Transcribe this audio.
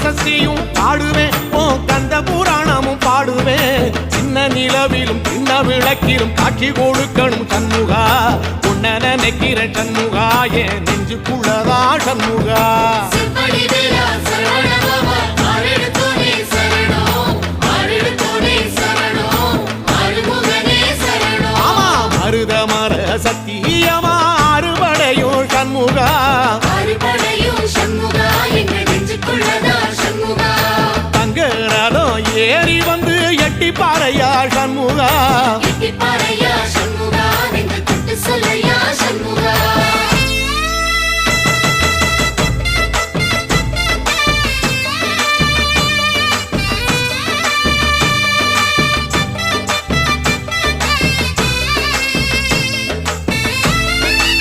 சஷ்டியும் பாடுவேன் உன் கந்த புராணமும் பாடுவேன் சின்ன நிலவிலும் சின்ன விளக்கிலும் காட்சி கொடுக்கணும் சண்முகா உன்ன நினைக்கிற சண்முகா என் நெஞ்சுக்குள்ளதா சண்முகா ஆமா மருதமர சத்தியமா அறுபடையும் சண்முகா தங்கரதம் ஏறி வந்து எட்டி பாறையா சண்முகா சொல்ல